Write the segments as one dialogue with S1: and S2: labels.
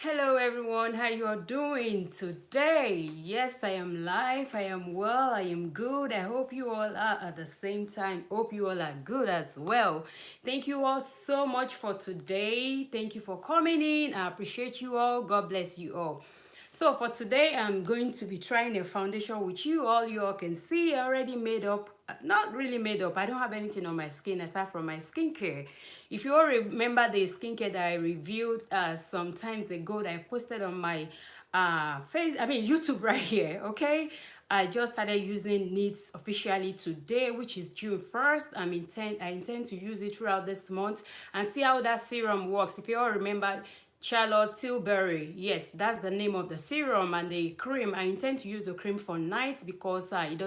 S1: Hello everyone, how you are doing today? Yes, I am live, I am well, I am good. I hope you all are at the same time. Hope you all are good as well. Thank you all so much for today. Thank you for coming in. I appreciate you all. God bless you all. So for today, I'm going to be trying a foundation with you all. You all can see I already made up, not really made up. I don't have anything on my skin aside from my skincare. If you all remember the skincare that I reviewed some times ago that I posted on my YouTube right here, okay? I just started using it officially today, which is June 1st. I intend to use it throughout this month and see how that serum works. If you all remember, Charlotte Tilbury, yes, that's the name of the serum. And the cream, I intend to use the cream for nights because it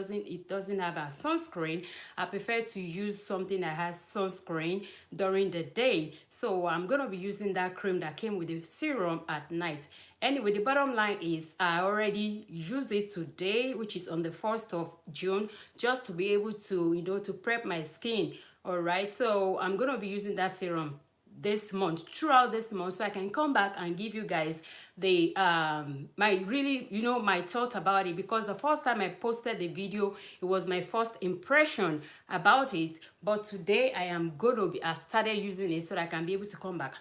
S1: doesn't have a sunscreen. I prefer to use something that has sunscreen during the day. So I'm gonna be using that cream that came with the serum at night. Anyway, the bottom line is I already used it today, which is on the 1st of June, just to be able to, to prep my skin. All right, so I'm gonna be using that serum this month, throughout this month, so I can come back and give you guys the my thought about it, because the first time I posted the video, it was my first impression about it. But today I started using it so that I can be able to come back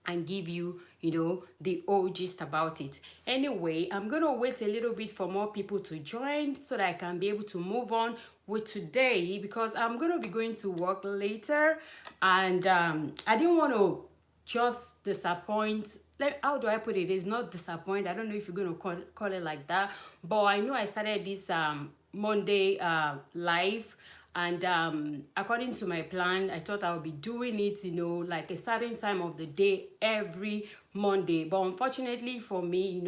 S1: and give you, the whole gist about it. Anyway, I'm gonna wait a little bit for more people to join so that I can be able to move on with today, because I'm gonna be going to work later, and I didn't want to just disappoint. Like, how do I put it? It's not disappoint. I don't know if you're gonna call it like that, but I know I started this Monday live, and according to my plan, I thought I would be doing it, like a certain time of the day every Monday. But unfortunately for me,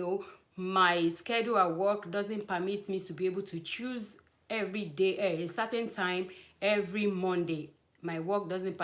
S1: my schedule at work doesn't permit me to be able to choose every day, a certain time every Monday. My work doesn't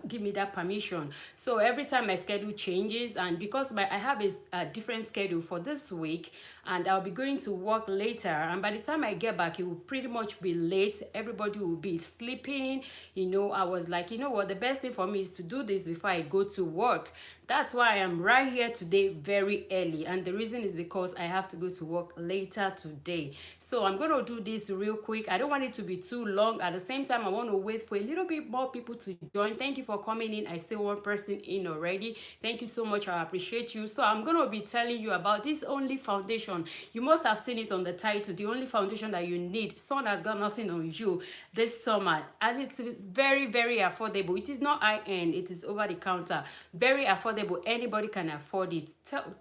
S1: give me that permission. So every time my schedule changes, and because I have a different schedule for this week, and I'll be going to work later, and by the time I get back, it will pretty much be late. Everybody will be sleeping. I was like, you know what, the best thing for me is to do this before I go to work. That's why I am right here today very early, and the reason is because I have to go to work later today. So I'm going to do this real quick. I don't want it to be too long. At the same time, I want to wait for a little bit more people to join. Thank you for coming in. I see one person in already. Thank you so much. I appreciate you. So I'm going to be telling you about this only foundation. You must have seen it on the title, the only foundation that you need. Sun has got nothing on you this summer, and it's very, very affordable. It is not high-end. It is over the counter. Very affordable. Anybody can afford it.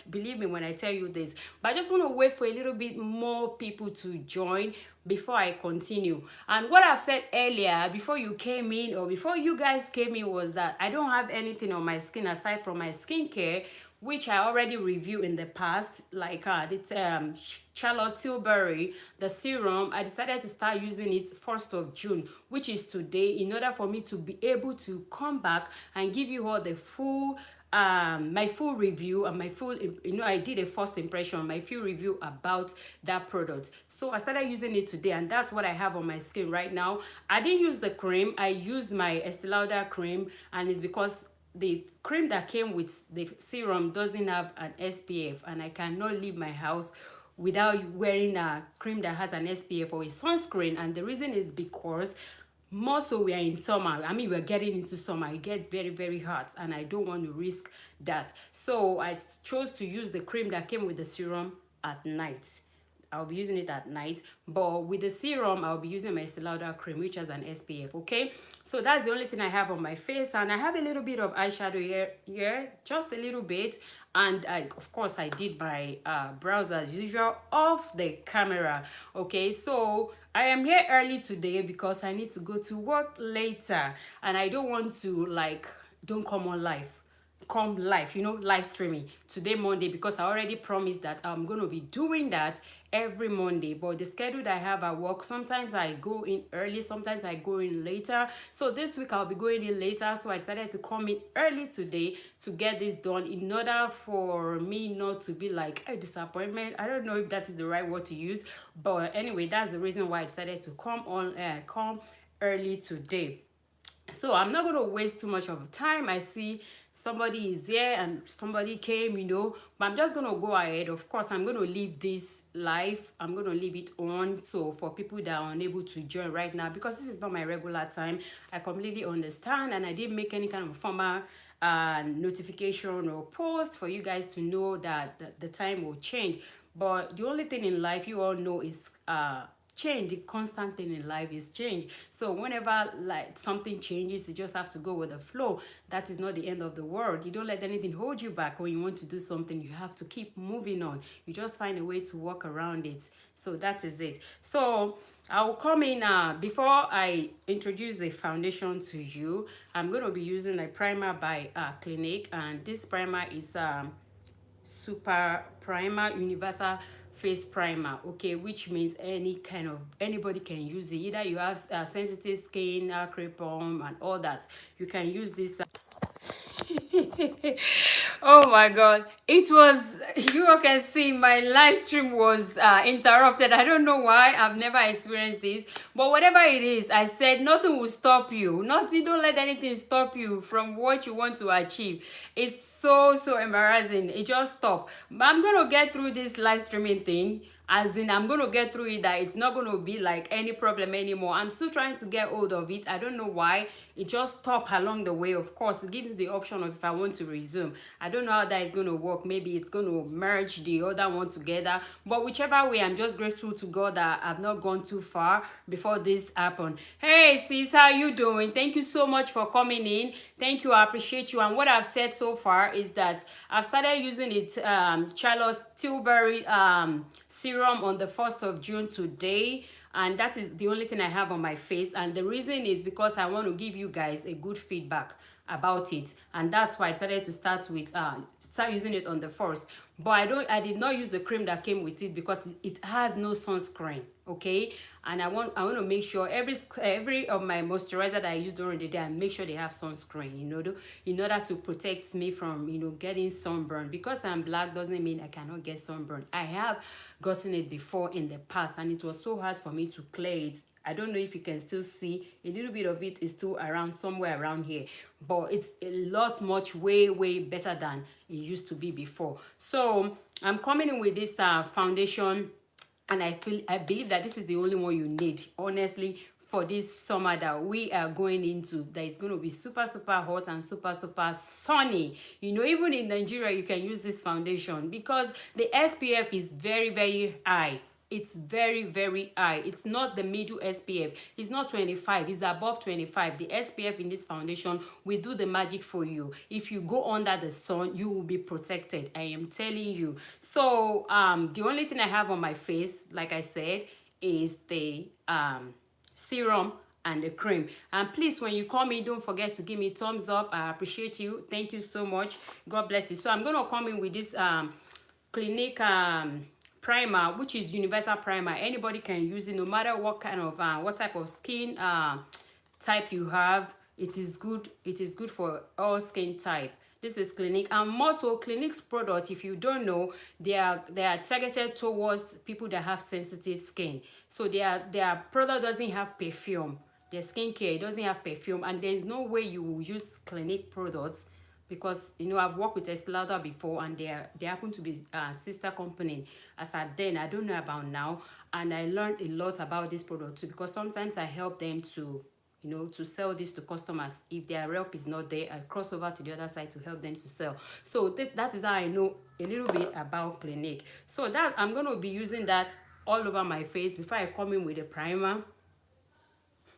S1: Believe me when I tell you this. But I just want to wait for a little bit more people to join before I continue. And what I've said earlier, before you came in, or before you guys came in, was that I don't have anything on my skin aside from my skincare, which I already reviewed in the past, like it's Charlotte Tilbury, the serum. I decided to start using it 1st of June, which is today, in order for me to be able to come back and give you all the full my full review, and my full, I did a first impression, my full review about that product. So I started using it today, and that's what I have on my skin right now. I didn't use the cream. I used my Estee Lauder cream, and it's because the cream that came with the serum doesn't have an SPF, and I cannot leave my house without wearing a cream that has an SPF or a sunscreen. And the reason is because more so we are in summer. We're getting into summer. It gets very, very hot, and I don't want to risk that. So I chose to use the cream that came with the serum at night. I'll be using it at night, but with the serum, I'll be using my Estee Lauder cream, which has an SPF, okay? So that's the only thing I have on my face, and I have a little bit of eyeshadow here, just a little bit, and of course, I did my brows as usual off the camera, okay? So I am here early today because I need to go to work later, and I don't want to, don't come on live. Live streaming today Monday, because I already promised that I'm going to be doing that every Monday. But the schedule that I have at work, sometimes I go in early, sometimes I go in later. So this week I'll be going in later, so I decided to come in early today to get this done, in order for me not to be like a disappointment. I don't know if that is the right word to use, but anyway, that's the reason why I decided to come early today. So I'm not going to waste too much of time. I see somebody is there and somebody came, you know. But I'm just gonna go ahead. Of course, I'm gonna leave this live. I'm gonna leave it on. So for people that are unable to join right now, because this is not my regular time, I completely understand, and I didn't make any kind of formal notification or post for you guys to know that the time will change. But the only thing in life you all know is change. The constant thing in life is change. So whenever like something changes, you just have to go with the flow. That is not the end of the world. You don't let anything hold you back. When you want to do something, you have to keep moving on. You just find a way to work around it. So that is it. So I'll come in before I introduce the foundation to you. I'm going to be using a primer by Clinique, and this primer is super primer, universal face primer, okay, which means anybody can use it. Either you have sensitive skin, acne prone and all that, you can use this. Oh my god, it was, you all can see my live stream was interrupted. I don't know why. I've never experienced this, but whatever it is, I said nothing will stop you. Nothing, don't let anything stop you from what you want to achieve. It's so embarrassing. It just stopped. But I'm gonna get through this live streaming thing, as in I'm gonna get through it, that it's not gonna be like any problem anymore. I'm still trying to get hold of it. I don't know why it just stopped along the way. Of course, it gives the option of if I want to resume. I don't know how that is going to work. Maybe it's going to merge the other one together, but whichever way, I'm just grateful to God that I've not gone too far before this happened. Hey sis, how you doing? Thank you so much for coming in. Thank you, I appreciate you. And what I've said so far is that I've started using it, Charlotte's Tilbury serum on the 1st of June today, and that is the only thing I have on my face. And the reason is because I want to give you guys a good feedback about it, and that's why I decided to start using it on the 1st. But I did not use the cream that came with it because it has no sunscreen, okay. And I want to make sure every of my moisturizer that I use during the day, I make sure they have sunscreen, you know, in order to protect me from, you know, getting sunburn. Because I'm black doesn't mean I cannot get sunburn. I have gotten it before in the past, and it was so hard for me to clear it. I don't know if you can still see a little bit of it is still around, somewhere around here, but it's a lot much way better than it used to be before. So I'm coming in with this foundation, and I believe that this is the only one you need, honestly, for this summer that we are going into, that is going to be super hot and super sunny. You know, even in Nigeria you can use this foundation because the SPF is very high. It's very high. It's not the middle SPF. It's not 25. It's above 25. The SPF in this foundation will do the magic for you. If you go under the sun, you will be protected. I am telling you. So the only thing I have on my face, like I said, is the serum and the cream. And please, when you come in, don't forget to give me thumbs up. I appreciate you. Thank you so much. God bless you. So I'm gonna come in with this Clinique primer, which is universal primer. Anybody can use it, no matter what kind of what type of skin type you have. It is good for all skin type. This is Clinique, and more so Clinique's product, if you don't know, they are targeted towards people that have sensitive skin. So their product doesn't have perfume. Their skincare doesn't have perfume, and there's no way you will use Clinique products, because you know I've worked with Estee Lauder before, and they happen to be sister company. As at then, I don't know about now, and I learned a lot about this product too, because sometimes I help them to, you know, to sell this to customers. If their rep is not there, I cross over to the other side to help them to sell. So that is how I know a little bit about Clinique. So that I'm going to be using that all over my face before I come in with a primer.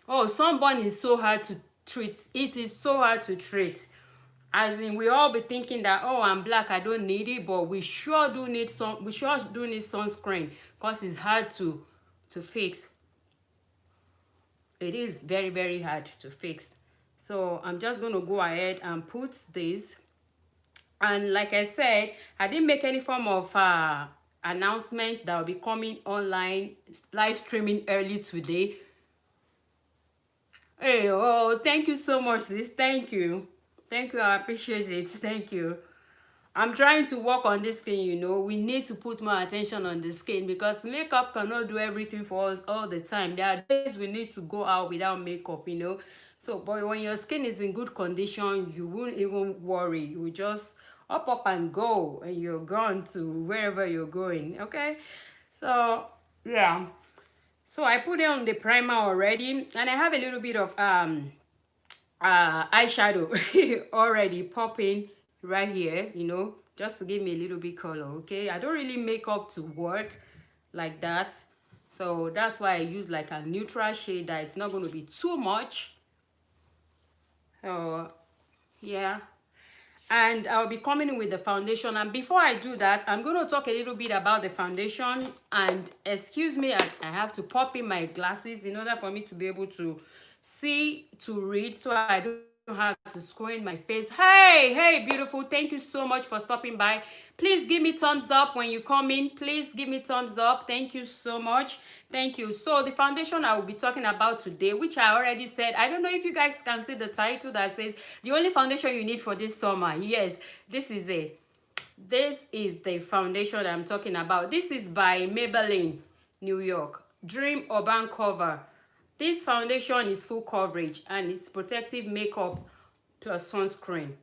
S1: Oh, sunburn is so hard to treat. It is so hard to treat. As in, we all be thinking that, oh, I'm black, I don't need it, but we sure do need sunscreen, because it's hard to fix. It is very hard to fix. So I'm just going to go ahead and put this. And like I said, I didn't make any form of announcement that will be coming online, live streaming early today. Hey, oh, thank you so much, sis. Thank you, I appreciate it. Thank you. I'm trying to work on this skin, you know. We need to put more attention on the skin, because makeup cannot do everything for us all the time. There are days we need to go out without makeup, you know. So, but when your skin is in good condition, you won't even worry. You will just up and go, and you're gone to wherever you're going. Okay, so yeah. So I put on the primer already, and I have a little bit of eyeshadow already popping right here, you know, just to give me a little bit color. Okay, I don't really make up to work like that, so that's why I use like a neutral shade that it's not going to be too much. So yeah, and I'll be coming in with the foundation. And before I do that, I'm going to talk a little bit about the foundation. And excuse me, I have to pop in my glasses in order for me to be able to see, to read, so I don't have to squint my face. Hey beautiful, thank you so much for stopping by. Please give me thumbs up when you come in. Please give me thumbs up. Thank you so much. Thank you. So the foundation I will be talking about today, which I already said, I don't know if you guys can see the title that says the only foundation you need for this summer. Yes, this is the foundation I'm talking about. This is by Maybelline, New York, Dream Urban Cover. This foundation is full coverage and it's protective makeup plus sunscreen.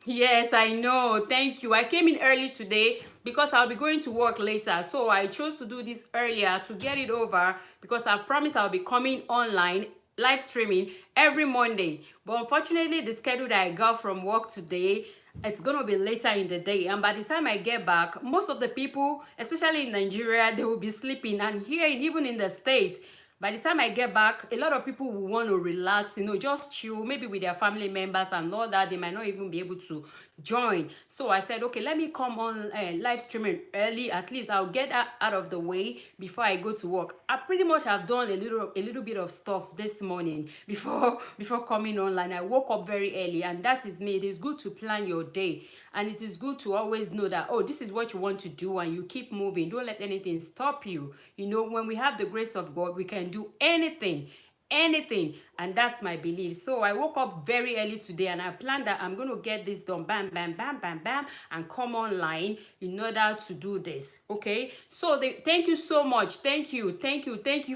S1: Yes, I know. Thank you. I came in early today because I'll be going to work later. So I chose to do this earlier to get it over, because I promised I'll be coming online, live streaming every Monday. But unfortunately, the schedule that I got from work today, it's going to be later in the day. And by the time I get back, most of the people, especially in Nigeria, they will be sleeping. And here, even in the States, by the time I get back, a lot of people will want to relax, you know, just chill, maybe with their family members and all that. They might not even be able to join. So I said, okay, let me come on live streaming early. At least I'll get that out of the way before I go to work. I pretty much have done a little bit of stuff this morning before coming online. I woke up very early, and that is me. It is good to plan your day, and it is good to always know that, oh, this is what you want to do, and you keep moving. Don't let anything stop you. You know, when we have the grace of God, we can do anything, and that's my belief. So I woke up very early today, and I planned that I'm going to get this done, bam bam bam bam bam, and come online in order to do this. Okay, so thank you so much. Thank you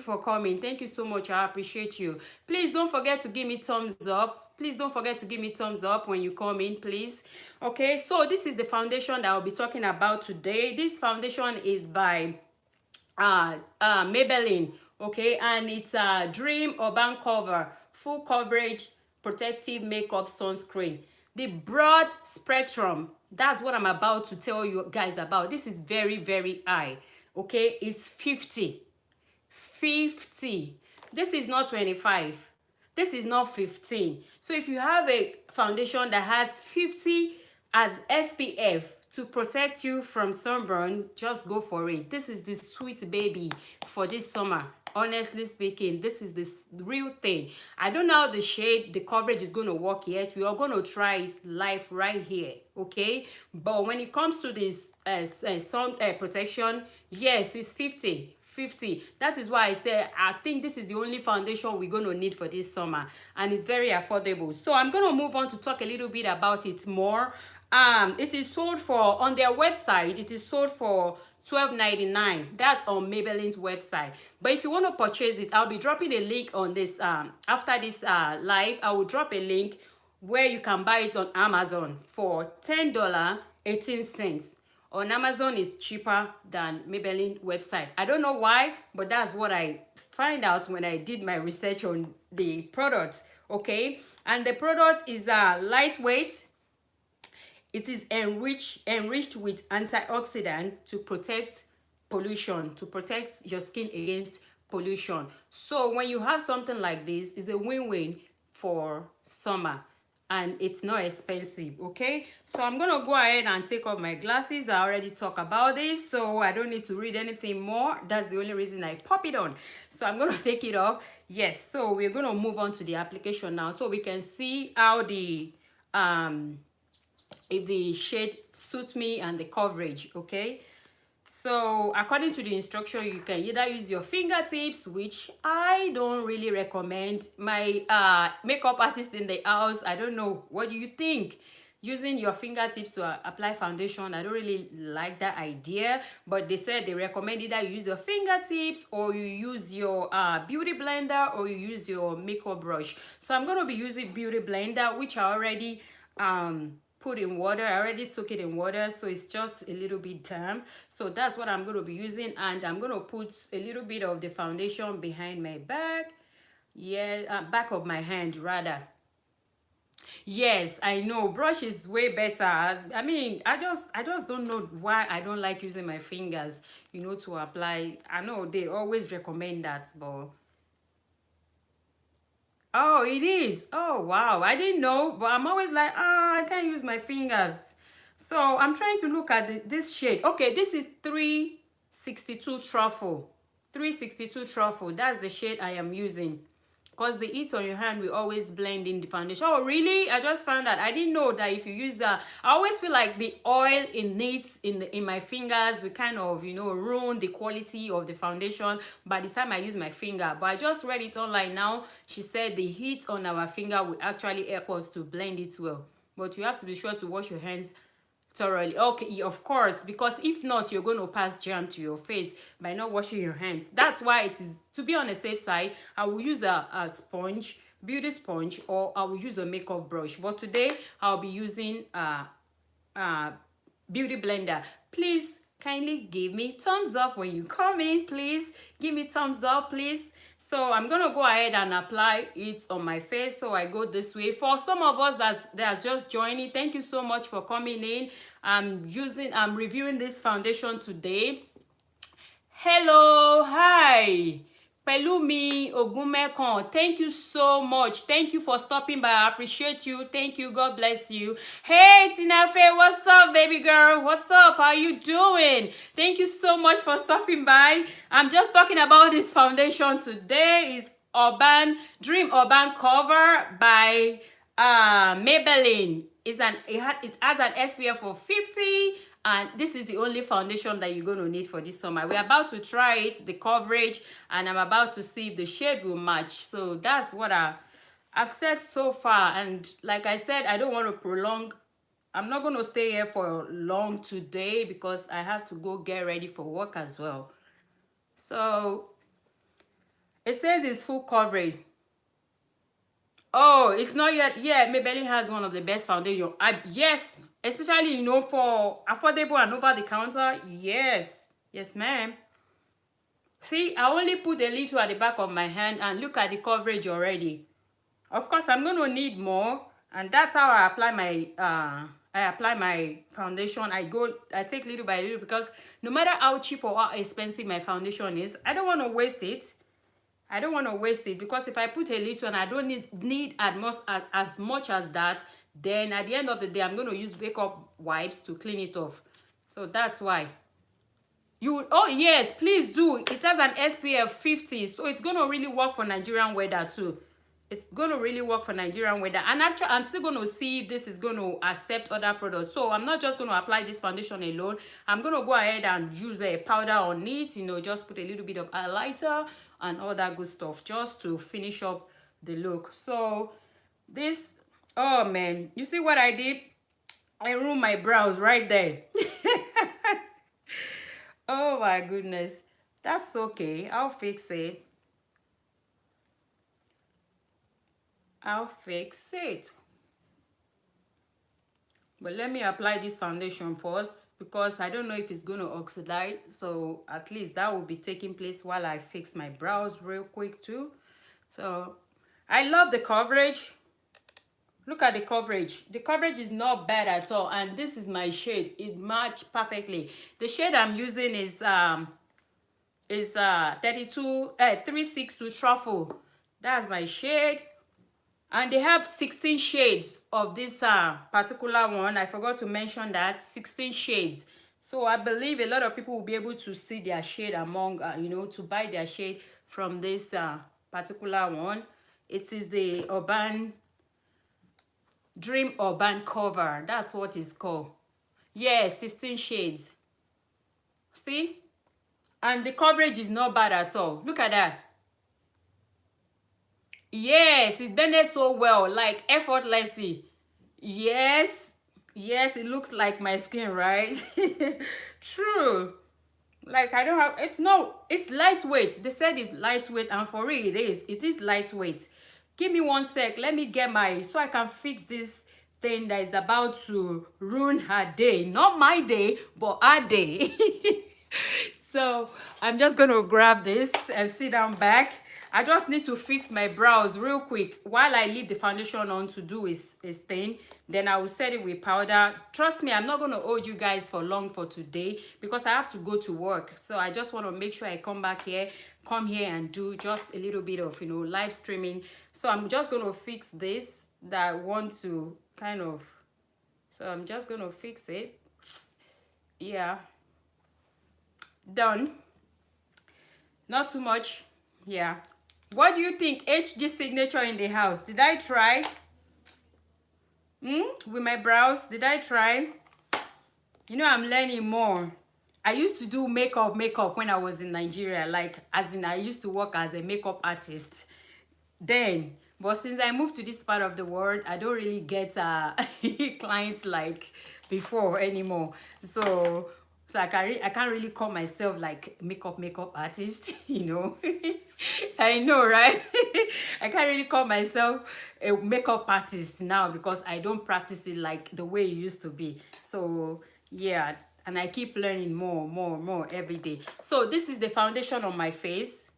S1: for coming. Thank you so much. I appreciate you. Please don't forget to give me thumbs up. Please don't forget to give me thumbs up when you come in, please. Okay, so this is the foundation that I'll be talking about today. This foundation is by Maybelline, okay, and it's a Dream Urban Cover, full coverage protective makeup sunscreen. The broad spectrum, that's what I'm about to tell you guys about. This is very, very high, okay. It's 50. This is not 25. This is not 15. So if you have a foundation that has 50 as SPF to protect you from sunburn, just go for it. This is the sweet baby for this summer. Honestly speaking, this is the real thing. I don't know how the shade, the coverage is going to work yet. We are going to try it live right here, okay? But when it comes to this sun protection, yes, it's 50. That is why I say I think this is the only foundation we're going to need for this summer, and it's very affordable. So I'm going to move on to talk a little bit about it more. It is sold for, on their website, it is sold for $12.99. That's on Maybelline's website. But if you want to purchase it, I'll be dropping a link on this after this live. I will drop a link where you can buy it on Amazon for $10.18. On Amazon is cheaper than Maybelline website. I don't know why, but that's what I find out when I did my research on the products. Okay, and the product is lightweight. It is enriched with antioxidant to protect pollution, to protect your skin against pollution. So when you have something like this, it's a win-win for summer, and it's not expensive. Okay, so I'm gonna go ahead and take off my glasses. I already talked about this, so I don't need to read anything more. That's the only reason I pop it on. So I'm gonna take it off. Yes, so we're gonna move on to the application now, so we can see how the if the shade suits me and the coverage. Okay, so according to the instruction, you can either use your fingertips, which I don't really recommend. My makeup artist in the house, I don't know, what do you think? using your fingertips to apply foundation. I don't really like that idea, but they said they recommend either you use your fingertips or you use your beauty blender or you use your makeup brush. So I'm going to be using beauty blender, which I already put in water. I already soak it in water, so it's just a little bit damp. So that's what I'm going to be using, and I'm going to put a little bit of the foundation behind my back. Yeah, back of my hand rather. Yes, I know brush is way better. I mean, I just don't know why I don't like using my fingers, you know, to apply. I know they always recommend that, but oh, it is. Oh, wow. I didn't know, but I'm always like, I can't use my fingers. So I'm trying to look at this shade. Okay, this is 362 Truffle. 362 Truffle. That's the shade I am using. Because the heat on your hand will always blend in the foundation. Oh, really? I just found out. I didn't know that if you use I always feel like the oil in it in my fingers will kind of, you know, ruin the quality of the foundation by the time I use my finger. But I just read it online now. She said the heat on our finger will actually help us to blend it well. But you have to be sure to wash your hands thoroughly. Okay, of course, because if not, you're going to pass germ to your face by not washing your hands. That's why it is, to be on the safe side, I will use a sponge, beauty sponge, or I will use a makeup brush. But today I'll be using beauty blender. Please kindly give me thumbs up when you come in. Please give me thumbs up, please. So I'm gonna go ahead and apply it on my face. So I go this way. For some of us that's just joining, thank you so much for coming in. I'm reviewing this foundation today. Hello, hi. Pelumi Ogumekon, thank you so much. Thank you for stopping by. I appreciate you. Thank you. God bless you. Hey, Tinafe, what's up, baby girl? What's up? How you doing? Thank you so much for stopping by. I'm just talking about this foundation today. Is Dream Urban Cover by Maybelline. It has an SPF of 50. And this is the only foundation that you're going to need for this summer. We're about to try it, the coverage, and I'm about to see if the shade will match. So that's what I've said so far. And like I said, I don't want to prolong. I'm not going to stay here for long today because I have to go get ready for work as well. So it says it's full coverage. Oh, it's not yet. Yeah, Maybelline has one of the best foundation. Yes, especially, you know, for affordable and over the counter. Yes, yes, ma'am. See, I only put a little at the back of my hand and look at the coverage already. Of course, I'm going to need more, and that's how I apply my foundation. I take little by little because no matter how cheap or how expensive my foundation is, I don't want to waste it. I don't want to waste it because if I put a little and I don't need as much as that, then at the end of the day, I'm going to use makeup wipes to clean it off. So that's why. Oh yes, please do. It has an SPF 50, so it's going to really work for Nigerian weather too. It's going to really work for Nigerian weather. And actually, I'm still going to see if this is going to accept other products. So I'm not just going to apply this foundation alone. I'm going to go ahead and use a powder on it. You know, just put a little bit of highlighter and all that good stuff just to finish up the look. So this, oh man, you see what I did? I ruined my brows right there. Oh my goodness. That's okay. I'll fix it. I'll fix it. But let me apply this foundation first because I don't know if it's going to oxidize. So at least that will be taking place while I fix my brows real quick too. So I love the coverage. Look at the coverage. The coverage is not bad at all. And this is my shade. It matched perfectly. The shade I'm using is 362 Truffle. That's my shade. And they have 16 shades of this particular one. I forgot to mention that. 16 shades. So I believe a lot of people will be able to see their shade among, you know, to buy their shade from this particular one. It is the Dream Urban Cover. That's what it's called. Yeah, 16 shades. See? And the coverage is not bad at all. Look at that. Yes, it blended so well, like effortlessly. Yes. Yes, it looks like my skin, right? True. Like I don't have, it's no, it's lightweight. They said it's lightweight, and for real it is lightweight. Give me one sec, let me get my, so I can fix this thing that is about to ruin her day. Not my day, but our day. So I'm just gonna grab this and sit down back. I just need to fix my brows real quick while I leave the foundation on to do his thing. Then I will set it with powder. Trust me, I'm not going to hold you guys for long for today because I have to go to work. So I just want to make sure I come here and do just a little bit of, live streaming. So I'm just going to fix this that I want to kind of, so I'm just going to fix it. Yeah. Done. Not too much. Yeah. What do you think? HG signature in the house. Did I try? With my brows, did I try? I'm learning more. I used to do makeup when I was in Nigeria, like as in I used to work as a makeup artist then. But since I moved to this part of the world, I don't really get clients like before anymore. So I can't really call myself like makeup artist, I know, right? I can't really call myself a makeup artist now because I don't practice it like the way it used to be. So yeah, and I keep learning more every day. So this is the foundation on my face.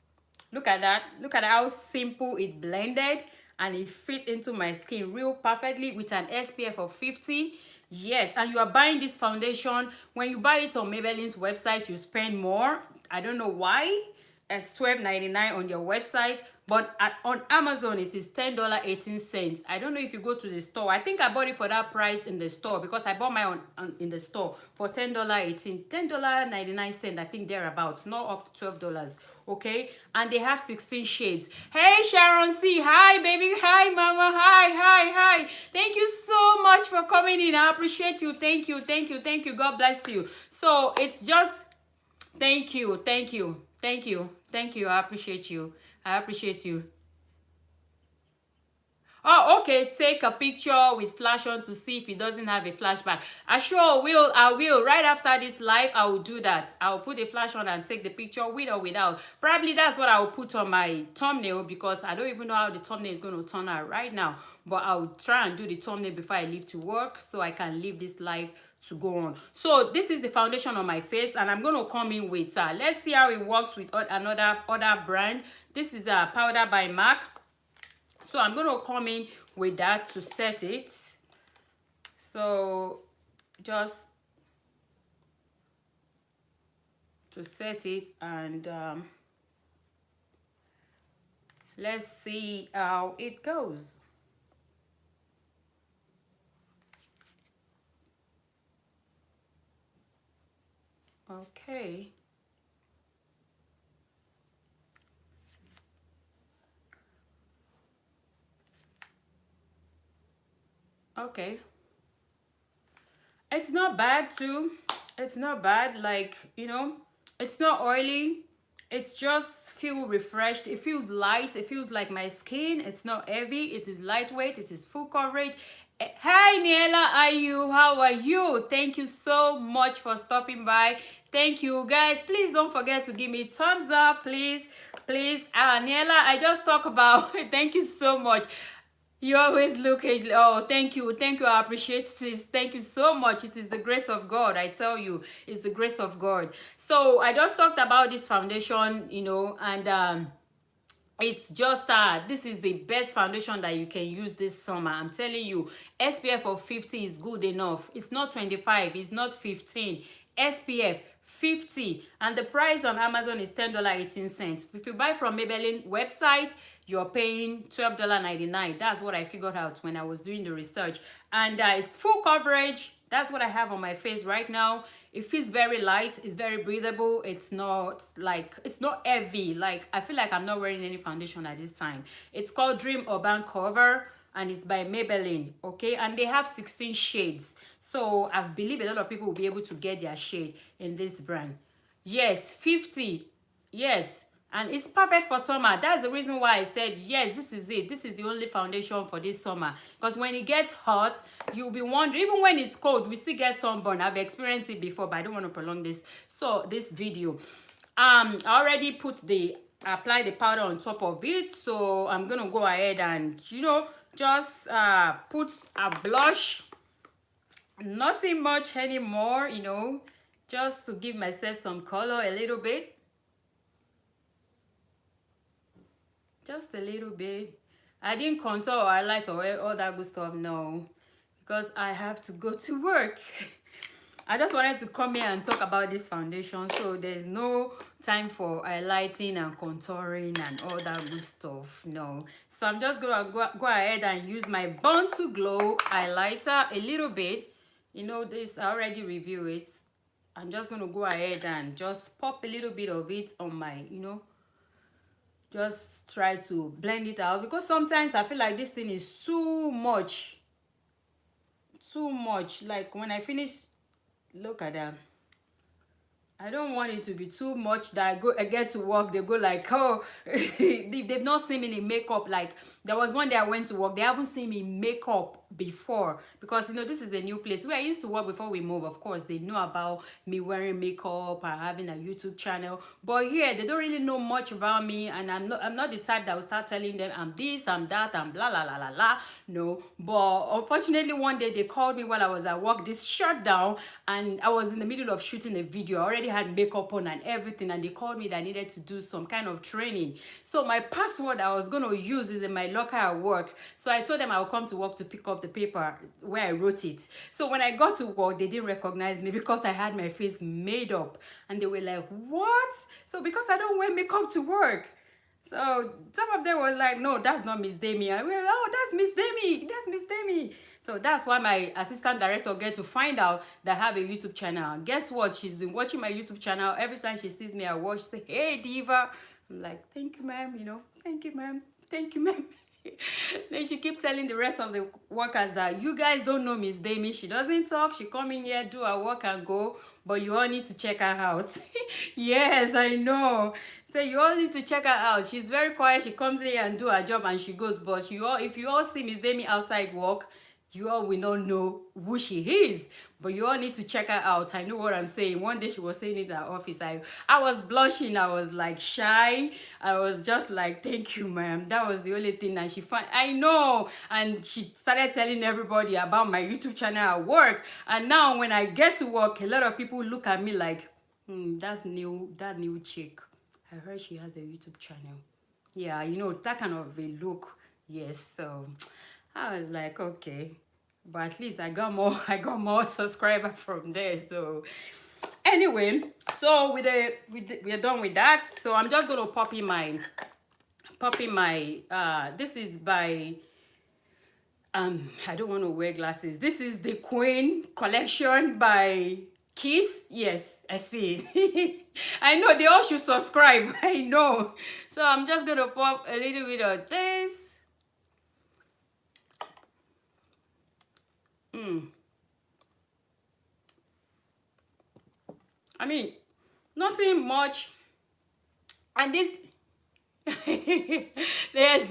S1: Look at that. Look at how simple it blended and it fit into my skin real perfectly with an SPF of 50. Yes, and you are buying this foundation. When you buy it on Maybelline's website, you spend more. I don't know why. It's $12.99 on your website, but on Amazon it is $10.18. I don't know if you go to the store. I think I bought it for that price in the store because I bought mine in the store for $10.18, $10.99. I think thereabouts, not up to $12. Okay, and they have 16 shades. Hey Sharon C, hi baby, hi mama, hi. Thank you so much for coming in. I appreciate you. Thank you. God bless you. So it's just thank you. I appreciate you. Oh, okay. Take a picture with flash on to see if it doesn't have a flashback. I sure will. I will. Right after this live, I will do that. I'll put a flash on and take the picture with or without. Probably that's what I will put on my thumbnail because I don't even know how the thumbnail is going to turn out right now. But I'll try and do the thumbnail before I leave to work so I can leave this live to go on. So this is the foundation on my face and I'm going to come in with, let's see how it works with another brand. This is a powder by MAC. So I'm going to come in with that to set it. So just to set it and let's see how it goes. Okay. Okay. It's not bad too. It's not bad, like, it's not oily. It's just feel refreshed. It feels light. It feels like my skin. It's not heavy. It is lightweight. It is full coverage. Hi Niela, how are you? Thank you so much for stopping by. Thank you guys. Please don't forget to give me thumbs up, please. Niela, I just talk about thank you so much. You always look at, oh, thank you, I appreciate this. Thank you so much. It is the grace of God, I tell you, it's the grace of God. So I just talked about this foundation, and it's just this is the best foundation that you can use this summer. I'm telling you, SPF of 50 is good enough. It's not 25, it's not 15. SPF 50, and the price on Amazon is $10.18. If you buy from Maybelline website, you're paying $12.99. That's what I figured out when I was doing the research. And it's full coverage. That's what I have on my face right now. It feels very light. It's very breathable. It's not heavy. Like, I feel like I'm not wearing any foundation at this time. It's called Dream Urban Cover and it's by Maybelline, okay? And they have 16 shades. So I believe a lot of people will be able to get their shade in this brand. Yes, 50. Yes. And it's perfect for summer. That's the reason why I said, yes, this is it. This is the only foundation for this summer. Because when it gets hot, you'll be wondering, even when it's cold, we still get sunburn. I've experienced it before, but I don't want to prolong this video. I already apply the powder on top of it. So I'm going to go ahead and, just put a blush. Nothing much anymore, just to give myself some color a little bit. Just a little bit. I didn't contour or highlight or all that good stuff, no, because I have to go to work. I just wanted to come here and talk about this foundation, so there's no time for highlighting and contouring and all that good stuff, no. So I'm just gonna go ahead and use my Born to Glow highlighter a little bit. This, I already reviewed it. I'm just gonna go ahead and just pop a little bit of it on my, just try to blend it out, because sometimes I feel like this thing is too much. Like when I finish, look at that. I don't want it to be too much that I get to work, they go like, oh, they've not seen me in makeup. Like there was one day I went to work, they haven't seen me in makeup before, because this is a new place where I used to work before we move. Of course they know about me wearing makeup and having a YouTube channel, but here they don't really know much about me, and I'm not the type that will start telling them I'm this, I'm that, I'm blah la la la la. No, but unfortunately one day they called me while I was at work. This shut down and I was in the middle of shooting a video. I already had makeup on and everything, and they called me that I needed to do some kind of training. So my password I was going to use is in my locker at work. So I told them I would come to work to pick up the paper where I wrote it. So when I got to work, they didn't recognize me because I had my face made up, and they were like, what? So because I don't wear makeup to work. So some of them were like, no, that's not Miss Demi. And we were like, oh, that's Miss Demi. That's Miss Demi. So that's why my assistant director get to find out that I have a YouTube channel. And guess what? She's been watching my YouTube channel. Every time she sees me at work, she say, hey, Diva. I'm like, thank you, ma'am. Thank you, ma'am. Thank you, ma'am. Then she keep telling the rest of the workers that you guys don't know Miss Demi. She doesn't talk. She come in here, do her work and go. But you all need to check her out. Yes, I know. So you all need to check her out. She's very quiet. She comes in here and do her job and she goes. But if you all see Miss Demi outside work, you all will not know who she is, but you all need to check her out. I know what I'm saying. One day she was saying it in her office. I was blushing. I was like shy. I was just like, thank you, ma'am. That was the only thing that she found. I know. And she started telling everybody about my YouTube channel at work. And now when I get to work, a lot of people look at me like, that new chick. I heard she has a YouTube channel. Yeah, that kind of a look. Yes, so I was like, okay, but at least I got more subscribers from there. So anyway, so we're done with that. So I'm just gonna pop in my this is by I don't want to wear glasses. This is the Queen collection by Kiss. Yes, I see. I know they all should subscribe. I know. So I'm just gonna pop a little bit of this. I mean, nothing much. And this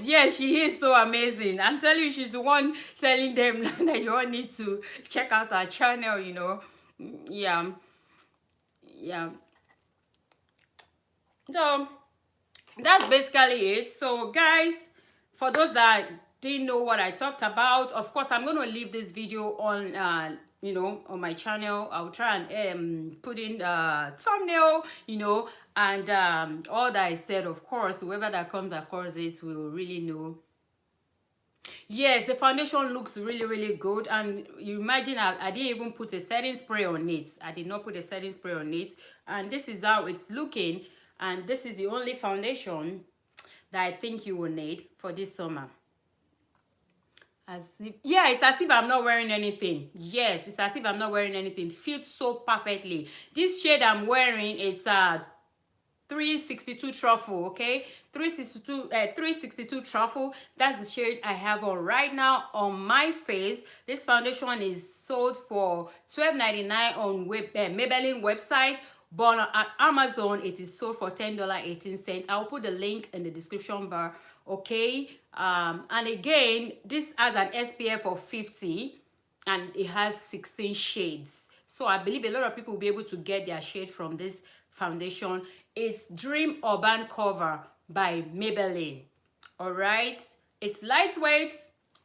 S1: yes, she is so amazing. I'm telling you, she's the one telling them that you all need to check out her channel, yeah. So that's basically it. So guys, for those that didn't know what I talked about, of course I'm going to leave this video on on my channel. I'll try and put in thumbnail, and all that I said. Of course, whoever that comes across it will really know. Yes, the foundation looks really good. And you imagine I didn't even put a setting spray on it. I did not put a setting spray on it, and this is how it's looking. And this is the only foundation that I think you will need for this summer. It's as if I'm not wearing anything. Yes, it's as if I'm not wearing anything. It fits so perfectly. This shade I'm wearing is 362 truffle. Okay, 362 truffle. That's the shade I have on right now on my face. This foundation is sold for $12.99 on Maybelline website, but at Amazon it is sold for $10.18. I'll put the link in the description bar. Okay, and again, this has an SPF of 50 and it has 16 shades, so I believe a lot of people will be able to get their shade from this foundation. It's Dream Urban Cover by Maybelline. All right, it's lightweight,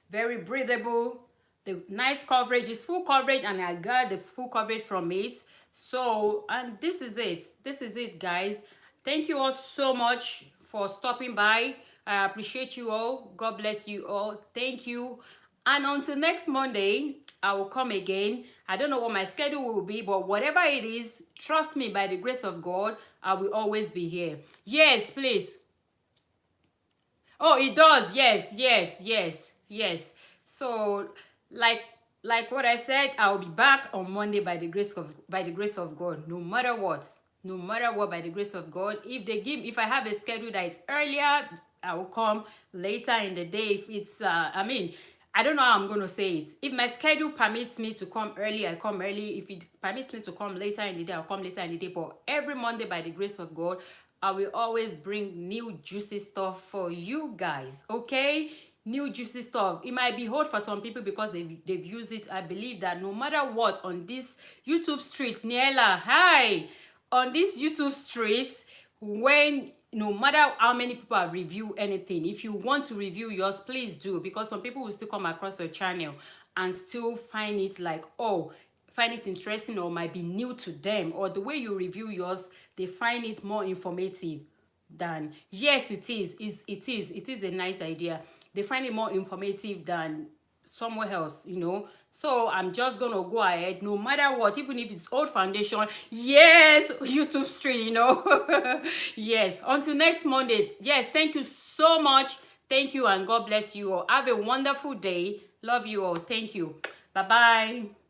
S1: very breathable. The nice coverage is full coverage, and I got the full coverage from it. So, and this is it, guys. Thank you all so much for stopping by. I appreciate you all. God bless you all. Thank you. And until next Monday, I will come again. I don't know what my schedule will be, but whatever it is, trust me, by the grace of God, I will always be here. Yes, please. Oh, it does. Yes. So, like what I said, I'll be back on Monday by the grace of God. No matter what, by the grace of God. If I have a schedule that is earlier, I will come later in the day. If it's I don't know how I'm going to say it. If my schedule permits me to come early, I come early. If it permits me to come later in the day, I'll come later in the day. But every Monday, by the grace of God, I will always bring new juicy stuff for you guys, okay? New juicy stuff. It might be hard for some people because they've used it. I believe that no matter what, on this YouTube street, Niela, hi! On this YouTube street, no matter how many people have reviewed anything, if you want to review yours, please do, because some people will still come across your channel and still find it like, oh, find it interesting, or might be new to them, or the way you review yours, they find it more informative than, yes, it is a nice idea. They find it more informative than somewhere else, you know. So I'm just gonna go ahead, no matter what, even if it's old foundation. Yes, YouTube stream, you know. Yes, until next Monday. Yes, thank you so much. Thank you, and God bless you all. Have a wonderful day. Love you all. Thank you. Bye bye.